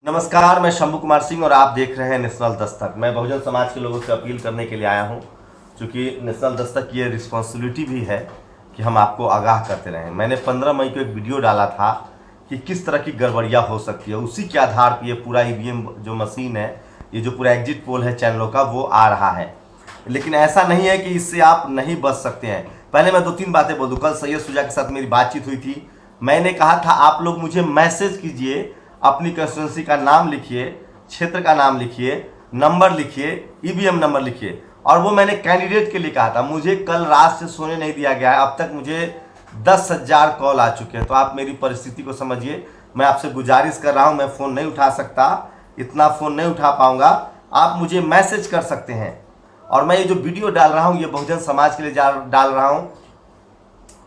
नमस्कार, मैं शंभू कुमार सिंह और आप देख रहे हैं नेशनल दस्तक। मैं बहुजन समाज के लोगों से अपील करने के लिए आया हूं, क्योंकि नेशनल दस्तक की ये रिस्पॉन्सिबिलिटी भी है कि हम आपको आगाह करते रहें। मैंने 15 मई को एक वीडियो डाला था कि किस तरह की गड़बड़ियाँ हो सकती है। उसी के आधार पर ये पूरा ईवीएम जो मशीन है, ये जो पूरा एग्जिट पोल है चैनलों का, वो आ रहा है। लेकिन ऐसा नहीं है कि इससे आप नहीं बच सकते हैं। पहले मैं 2-3 बातें बोल दूँ। कल सैयद शुजा के साथ मेरी बातचीत हुई थी। मैंने कहा था आप लोग मुझे मैसेज कीजिए, अपनी कंस्टिट्यूंसी का नाम लिखिए, क्षेत्र का नाम लिखिए, नंबर लिखिए, ईवीएम नंबर लिखिए। और वो मैंने कैंडिडेट के लिए कहा था। मुझे कल रात से सोने नहीं दिया गया है। अब तक मुझे 10,000 कॉल आ चुके हैं। तो आप मेरी परिस्थिति को समझिए। मैं आपसे गुजारिश कर रहा हूँ, मैं फ़ोन नहीं उठा सकता, इतना फ़ोन नहीं उठा पाऊँगा। आप मुझे मैसेज कर सकते हैं। और मैं ये जो वीडियो डाल रहा हूँ, ये बहुजन समाज के लिए डाल रहा हूँ।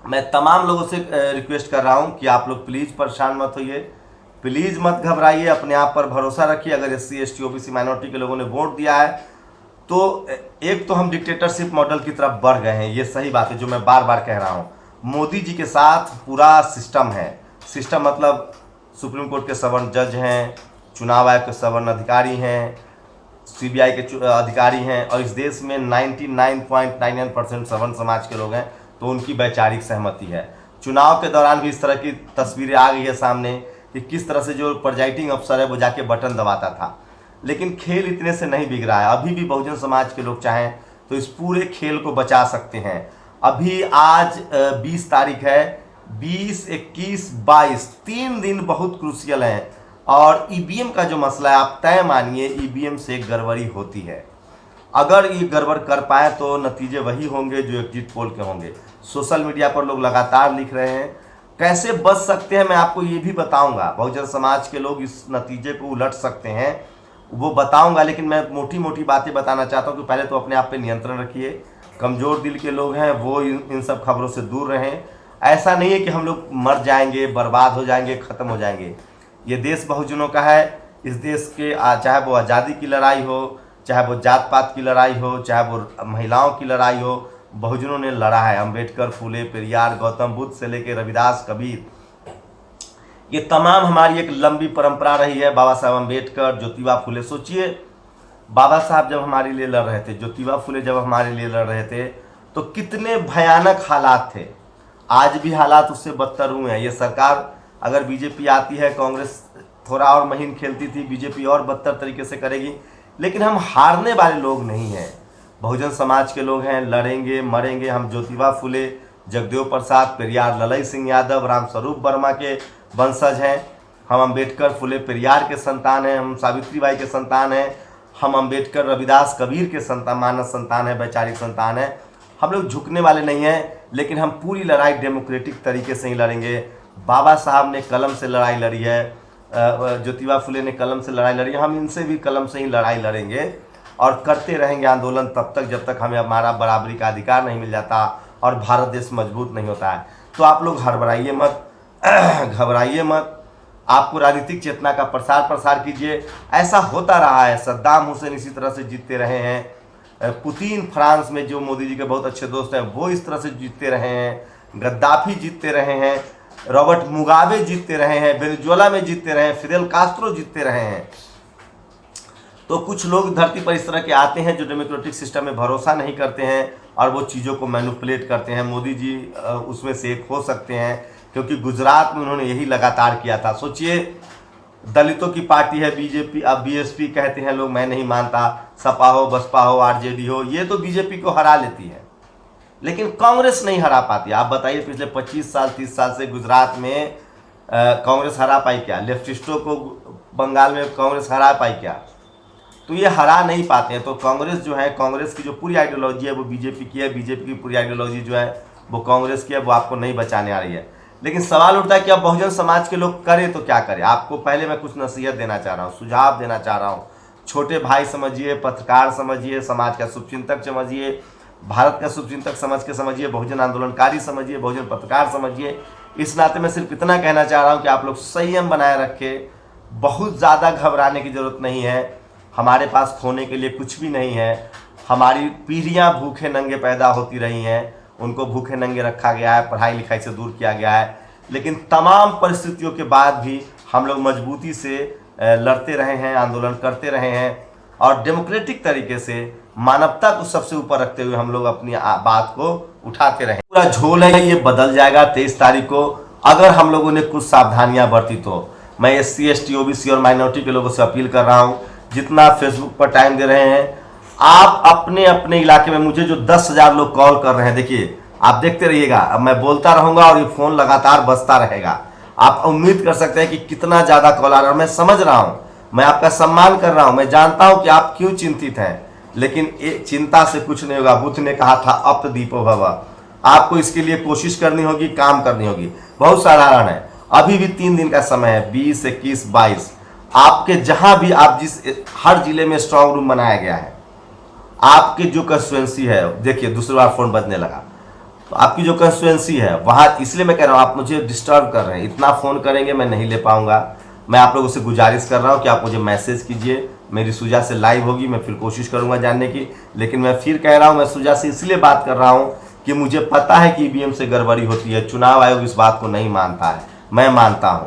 मैं तमाम लोगों से रिक्वेस्ट कर रहा हूँ कि आप लोग प्लीज़ परेशान मत होइए, प्लीज़ मत घबराइए, अपने आप पर भरोसा रखिए। अगर SC ST OBC माइनॉरिटी के लोगों ने वोट दिया है तो एक तो हम डिक्टेटरशिप मॉडल की तरफ बढ़ गए हैं, ये सही बात है जो मैं बार बार कह रहा हूँ। मोदी जी के साथ पूरा सिस्टम है। सिस्टम मतलब सुप्रीम कोर्ट के सवर्ण जज हैं, चुनाव आयोग के सवर्ण अधिकारी हैं, CBI के अधिकारी हैं, और इस देश में 99.99% सवर्ण समाज के लोग हैं। तो उनकी वैचारिक सहमति है। चुनाव के दौरान भी इस तरह की तस्वीरें आ गई है सामने कि किस तरह से जो प्रिजाइडिंग अफसर है वो जाके बटन दबाता था। लेकिन खेल इतने से नहीं बिगड़ा है। अभी भी बहुजन समाज के लोग चाहें तो इस पूरे खेल को बचा सकते हैं। अभी आज 20 तारीख है, 20, 21, 22 3 दिन बहुत क्रूशियल हैं। और ईवीएम का जो मसला है, आप तय मानिए ईवीएम से गड़बड़ी होती है। अगर ये गड़बड़ कर पाए तो नतीजे वही होंगे जो एग्जिट पोल के होंगे। सोशल मीडिया पर लोग लगातार लिख रहे हैं। कैसे बच सकते हैं मैं आपको ये भी बताऊंगा। बहुजन समाज के लोग इस नतीजे को उलट सकते हैं, वो बताऊंगा। लेकिन मैं मोटी मोटी बातें बताना चाहता हूँ कि पहले तो अपने आप पे नियंत्रण रखिए। कमज़ोर दिल के लोग हैं वो इन सब खबरों से दूर रहें। ऐसा नहीं है कि हम लोग मर जाएंगे, बर्बाद हो जाएंगे, ख़त्म हो जाएंगे। ये देश बहुजनों का है। इस देश के चाहे वो आज़ादी की लड़ाई हो, चाहे वो जात पात की लड़ाई हो, चाहे वो महिलाओं की लड़ाई हो, बहुजनों ने लड़ा है। अम्बेडकर, फूले, पेरियार, गौतम बुद्ध से लेकर रविदास, कबीर, ये तमाम हमारी एक लंबी परंपरा रही है। बाबा साहब अम्बेडकर, ज्योतिबा फूले। सोचिए, बाबा साहब जब हमारे लिए लड़ रहे थे, ज्योतिबा फूले जब हमारे लिए लड़ रहे थे, तो कितने भयानक हालात थे। आज भी हालात उससे बदतर हुए हैं। ये सरकार अगर बीजेपी आती है, कांग्रेस थोड़ा और महीन खेलती थी, बीजेपी और बदतर तरीके से करेगी। लेकिन हम हारने वाले लोग नहीं हैं। बहुजन समाज के लोग हैं, लड़ेंगे, मरेंगे। हम ज्योतिबा फूले, जगदेव प्रसाद, पेरियार ललई सिंह यादव, रामस्वरूप वर्मा के वंशज हैं। हम अम्बेडकर, फूले, पेरियार के संतान हैं। हम सावित्रीबाई के संतान हैं। हम अम्बेडकर, रविदास, कबीर के संतान, मानस संतान हैं, वैचारिक संतान हैं। हम लोग झुकने वाले नहीं हैं। लेकिन हम पूरी लड़ाई डेमोक्रेटिक तरीके से ही लड़ेंगे। बाबा साहब ने कलम से लड़ाई लड़ी है, ज्योतिबा फूले ने कलम से लड़ाई लड़ी है। हम इनसे भी कलम से ही लड़ाई लड़ेंगे और करते रहेंगे आंदोलन तब तक जब तक हमें हमारा बराबरी का अधिकार नहीं मिल जाता और भारत देश मजबूत नहीं होता है। तो आप लोग हड़बड़ाइए मत, घबराइए मत। आपको राजनीतिक चेतना का प्रसार कीजिए। ऐसा होता रहा है। सद्दाम हुसैन इसी तरह से जीतते रहे हैं। पुतिन, फ्रांस में जो मोदी जी के बहुत अच्छे दोस्त हैं, वो इस तरह से जीतते रहे हैं। गद्दाफी जीतते रहे हैं। रॉबर्ट मुगाबे जीतते रहे हैं। वेनेजुएला में जीतते रहे हैं। फिदेल कास्ट्रो जीतते रहे हैं। तो कुछ लोग धरती पर इस तरह के आते हैं जो डेमोक्रेटिक सिस्टम में भरोसा नहीं करते हैं और वो चीज़ों को मैनिपुलेट करते हैं। मोदी जी उसमें से एक हो सकते हैं, क्योंकि गुजरात में उन्होंने यही लगातार किया था। सोचिए, दलितों की पार्टी है बीजेपी, अब BSP कहते हैं लोग, मैं नहीं मानता। सपा हो, बसपा हो, RJD हो, ये तो बीजेपी को हरा लेती है, लेकिन कांग्रेस नहीं हरा पाती। आप बताइए, पिछले 25 साल 30 साल से गुजरात में कांग्रेस हरा पाई क्या? लेफ्टिस्टों को बंगाल में कांग्रेस हरा पाई क्या? तो ये हरा नहीं पाते हैं। तो कांग्रेस जो है, कांग्रेस की जो पूरी आइडियोलॉजी है वो बीजेपी की है, बीजेपी की पूरी आइडियोलॉजी जो है वो कांग्रेस की है। वो आपको नहीं बचाने आ रही है। लेकिन सवाल उठता है कि अब बहुजन समाज के लोग करें तो क्या करें। आपको पहले मैं कुछ नसीहत देना चाह रहा हूँ, सुझाव देना चाह रहा हूँ। छोटे भाई समझिए, पत्रकार समझिए, समाज का शुभचिंतक समझिए, भारत का शुभचिंतक समझ के समझिए, बहुजन आंदोलनकारी समझिए, बहुजन पत्रकार समझिए। इस नाते मैं सिर्फ इतना कहना चाह रहा हूँ कि आप लोग संयम बनाए रखें। बहुत ज़्यादा घबराने की ज़रूरत नहीं है। हमारे पास खोने के लिए कुछ भी नहीं है। हमारी पीढ़ियाँ भूखे नंगे पैदा होती रही हैं, उनको भूखे नंगे रखा गया है, पढ़ाई लिखाई से दूर किया गया है। लेकिन तमाम परिस्थितियों के बाद भी हम लोग मजबूती से लड़ते रहे हैं, आंदोलन करते रहे हैं और डेमोक्रेटिक तरीके से मानवता को सबसे ऊपर रखते हुए हम लोग अपनी बात को उठाते रहे। पूरा झोल है, ये बदल जाएगा 23 तारीख को अगर हम लोगों ने कुछ सावधानियां बरती तो। मैं SC ST OBC और माइनॉरिटी के लोगों से अपील कर रहा हूं, जितना फेसबुक पर टाइम दे रहे हैं आप अपने अपने इलाके में, मुझे जो 10,000 लोग कॉल कर रहे हैं, देखिए आप देखते रहिएगा, अब मैं बोलता रहूंगा और ये फोन लगातार बजता रहेगा। आप उम्मीद कर सकते हैं कि कितना ज्यादा कॉल आ रहा है। मैं समझ रहा हूं, मैं आपका सम्मान कर रहा हूं, मैं जानता हूं कि आप क्यों चिंतित हैं, लेकिन चिंता से कुछ नहीं होगा। बुद्ध ने कहा था अप दीपो भव, आपको इसके लिए कोशिश करनी होगी, काम करनी होगी। बहुत साधारण है, अभी भी 3 दिन का समय है, 20, 21, 22। आपके जहां भी आप जिस हर जिले में स्ट्रांग रूम बनाया गया है, आपकी जो कंस्टिट्यूएंसी है, देखिए दूसरी बार फोन बजने लगा, तो आपकी जो कंस्टिट्यूएंसी है वहां, इसलिए मैं कह रहा हूं आप मुझे डिस्टर्ब कर रहे हैं, इतना फोन करेंगे मैं नहीं ले पाऊंगा। मैं आप लोगों से गुजारिश कर रहा हूं कि आप मुझे मैसेज कीजिए, मेरी सुजा से लाइव होगी, मैं फिर कोशिश करूंगा जानने की। लेकिन मैं फिर कह रहा हूं, मैं सुजा से इसलिए बात कर रहा हूं कि मुझे पता है कि EVM से गड़बड़ी होती है, चुनाव आयोग इस बात को नहीं मानता है, मैं मानता हूं।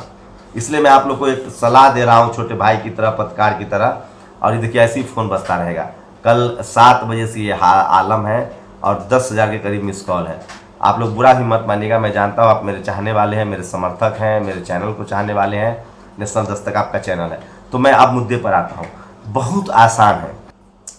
इसलिए मैं आप लोग को एक सलाह दे रहा हूं, छोटे भाई की तरह, पत्रकार की तरह। और ये देखिए ऐसे ही फोन बजता रहेगा। कल 7 बजे से ये आलम है और 10,000 के करीब मिस कॉल है। आप लोग बुरा ही मत मानिएगा, मैं जानता हूँ आप मेरे चाहने वाले हैं, मेरे समर्थक हैं, मेरे चैनल को चाहने वाले हैं, नेशनल दस्तक आपका चैनल है। तो मैं अब मुद्दे पर आता हूँ। बहुत आसान है,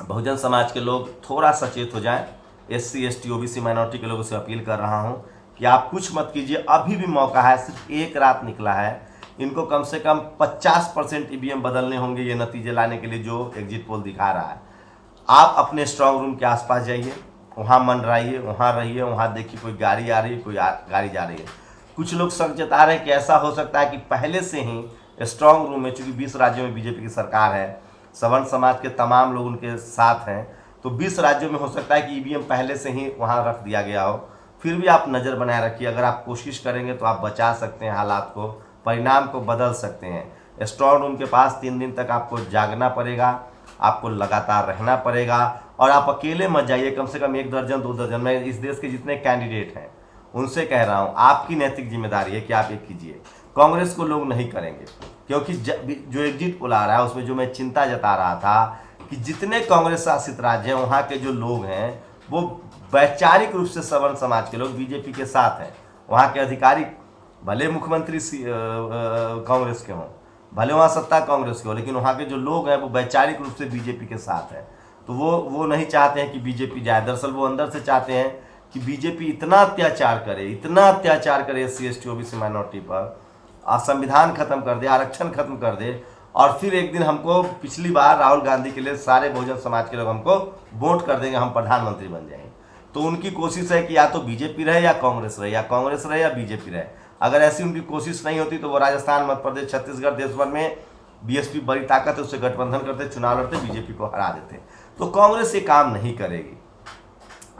बहुजन समाज के लोग थोड़ा सचेत हो जाएं। SC ST OBC माइनॉरिटी के लोगों से अपील कर रहा हूँ कि आप कुछ मत कीजिए, अभी भी मौका है, सिर्फ एक रात निकला है। इनको कम से कम 50% EVM बदलने होंगे ये नतीजे लाने के लिए जो एग्जिट पोल दिखा रहा है। आप अपने स्ट्रांग रूम के आसपास जाइए, वहाँ मंडराइए, वहाँ रहिए, वहाँ देखिए कोई गाड़ी आ रही है, कोई गाड़ी जा रही है। कुछ लोग शक जता रहे हैं कि ऐसा हो सकता है कि पहले से ही स्ट्रांग रूम में, चूंकि 20 राज्यों में बीजेपी की सरकार है, सवर्ण समाज के तमाम लोग उनके साथ हैं, तो 20 राज्यों में हो सकता है कि EVM पहले से ही वहाँ रख दिया गया हो। फिर भी आप नज़र बनाए रखिए, अगर आप कोशिश करेंगे तो आप बचा सकते हैं हालात को, परिणाम को बदल सकते हैं। स्ट्रांग रूम के पास 3 दिन तक आपको जागना पड़ेगा, आपको लगातार रहना पड़ेगा और आप अकेले मत जाइए, कम से कम 1 दर्जन 2 दर्जन, मैं इस देश के जितने कैंडिडेट हैं उनसे कह रहा हूँ, आपकी नैतिक जिम्मेदारी है कि आप ये कीजिए। कांग्रेस को लोग नहीं करेंगे, क्योंकि जो एग्जिट पोल आ रहा है उसमें जो मैं चिंता जता रहा था कि जितने कांग्रेस शासित राज्य हैं वहाँ के जो लोग हैं वो वैचारिक रूप से सवर्ण समाज के लोग बीजेपी के साथ हैं। वहाँ के अधिकारी भले मुख्यमंत्री कांग्रेस के हों, भले वहाँ सत्ता कांग्रेस की हो, लेकिन वहाँ के जो लोग हैं वो वैचारिक रूप से बीजेपी के साथ हैं। तो वो नहीं चाहते हैं कि बीजेपी जाए, दरअसल वो अंदर से चाहते हैं कि बीजेपी इतना अत्याचार करे, इतना अत्याचार करे SC ST OBC माइनॉरिटी पर, संविधान खत्म कर दे, आरक्षण खत्म कर दे, और फिर एक दिन हमको, पिछली बार राहुल गांधी के लिए सारे बहुजन समाज के लोग हमको वोट कर देंगे, हम प्रधानमंत्री बन जाएंगे। तो उनकी कोशिश है कि या तो बीजेपी रहे या कांग्रेस रहे, या कांग्रेस रहे या बीजेपी रहे। अगर ऐसी उनकी कोशिश नहीं होती तो वो राजस्थान, मध्य प्रदेश, छत्तीसगढ़, देश भर में BSP बड़ी ताकत है, उससे गठबंधन करते, चुनाव लड़ते, बीजेपी को हरा देते। तो कांग्रेस ये काम नहीं करेगी।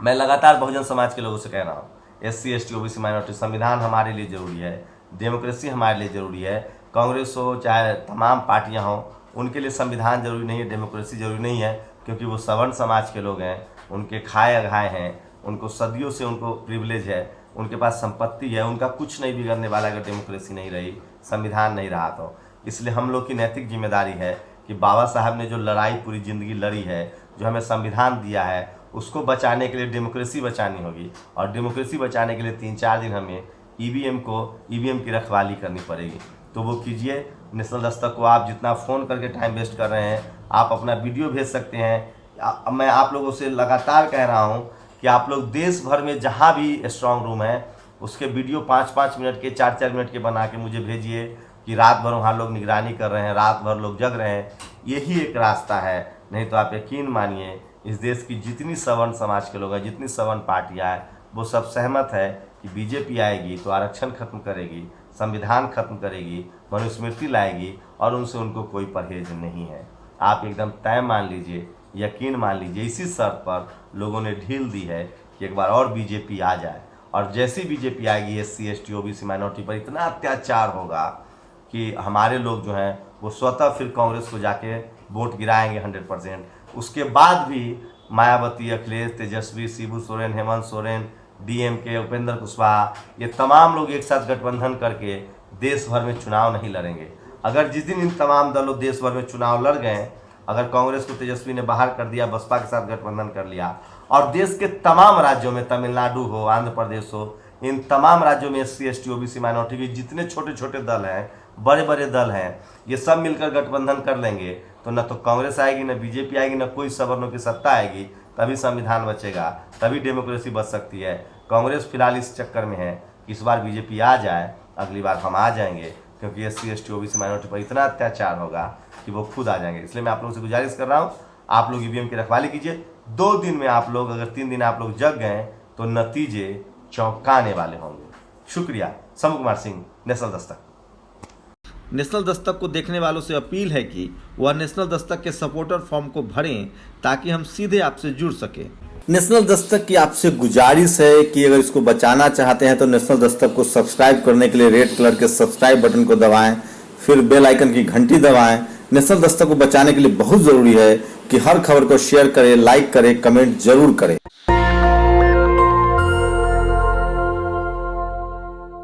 मैं लगातार बहुजन समाज के लोगों से कह रहा हूँ, SC ST OBC माइनॉरिटी, संविधान हमारे लिए जरूरी है, डेमोक्रेसी हमारे लिए जरूरी है। कांग्रेस हो चाहे तमाम पार्टियाँ हों, उनके लिए संविधान जरूरी नहीं है, डेमोक्रेसी जरूरी नहीं है, क्योंकि वो सवर्ण समाज के लोग हैं, उनके खाए अघाए हैं, उनको सदियों से उनको प्रिविलेज है, उनके पास संपत्ति है, उनका कुछ नहीं बिगड़ने वाला अगर डेमोक्रेसी नहीं रही, संविधान नहीं रहा तो। इसलिए हम लोग की नैतिक जिम्मेदारी है कि बाबा साहब ने जो लड़ाई पूरी ज़िंदगी लड़ी है, जो हमें संविधान दिया है, उसको बचाने के लिए डेमोक्रेसी बचानी होगी। और डेमोक्रेसी बचाने के लिए 3-4 दिन हमें EVM की रखवाली करनी पड़ेगी। तो वो कीजिए। नेशनल दस्तक को आप जितना फ़ोन करके टाइम वेस्ट कर रहे हैं, आप अपना वीडियो भेज सकते हैं। मैं आप लोगों से लगातार कह रहा हूँ कि आप लोग देश भर में जहाँ भी स्ट्रांग रूम है उसके वीडियो 5-5 मिनट के, 4-4 मिनट के बना के मुझे भेजिए कि रात भर वहाँ लोग निगरानी कर रहे हैं, रात भर लोग जग रहे हैं। यही एक रास्ता है। नहीं तो आप यकीन मानिए, इस देश की जितनी सवर्ण समाज के लोग हैं, जितनी सवर्ण पार्टियाँ हैं, वो सब सहमत है कि बीजेपी आएगी तो आरक्षण खत्म करेगी, संविधान खत्म करेगी, मनुस्मृति लाएगी, और उनसे उनको कोई परहेज नहीं है। आप एकदम तय मान लीजिए, यकीन मान लीजिए। इसी शर्त पर लोगों ने ढील दी है कि एक बार और बीजेपी आ जाए, और जैसी बीजेपी आएगी SC ST OBC माइनॉरिटी पर इतना अत्याचार होगा कि हमारे लोग जो हैं वो स्वतः फिर कांग्रेस को जाके वोट गिराएंगे 100%। उसके बाद भी मायावती, अखिलेश, तेजस्वी, शिबू सोरेन, हेमंत सोरेन, DMK, उपेंद्र कुशवाहा, ये तमाम लोग एक साथ गठबंधन करके देश भर में चुनाव नहीं लड़ेंगे। अगर जिस दिन इन तमाम दलों देश भर में चुनाव लड़ गए, अगर कांग्रेस को तेजस्वी ने बाहर कर दिया, बसपा के साथ गठबंधन कर लिया और देश के तमाम राज्यों में, तमिलनाडु हो, आंध्र प्रदेश हो, इन तमाम राज्यों में SC ST OBC माइनॉरिटी के जितने छोटे छोटे दल हैं, बड़े बड़े दल हैं, ये सब मिलकर गठबंधन कर लेंगे तो न तो कांग्रेस आएगी, न बीजेपी आएगी, न कोई सवर्णों की सत्ता आएगी। तभी संविधान बचेगा, तभी डेमोक्रेसी बच सकती है। कांग्रेस फिलहाल इस चक्कर में है, इस बार बीजेपी आ जाए, अगली बार हम आ जाएंगे, क्योंकि SC ST OBC माइनॉरिटी पर इतना अत्याचार होगा कि वो खुद आ जाएंगे। इसलिए मैं आप लोगों से गुजारिश कर रहा हूँ, आप लोग EVM की रखवाली कीजिए। 2 दिन में आप लोग, अगर 3 दिन आप लोग जग गए तो नतीजे चौंकाने वाले होंगे। शुक्रिया। समू कुमार सिंह, नेशनल दस्तक। नेशनल दस्तक को देखने वालों से अपील है कि वह नेशनल दस्तक के सपोर्टर फॉर्म को भरें ताकि हम सीधे आपसे जुड़ सकें। नेशनल दस्तक की आपसे गुजारिश है कि अगर इसको बचाना चाहते हैं तो नेशनल दस्तक को सब्सक्राइब करने के लिए रेड कलर के सब्सक्राइब बटन को दबाएं, फिर बेल आइकन की घंटी दबाएं। नेशनल दस्तक को बचाने के लिए बहुत जरूरी है कि हर खबर को शेयर करें, लाइक करें, कमेंट जरूर करें।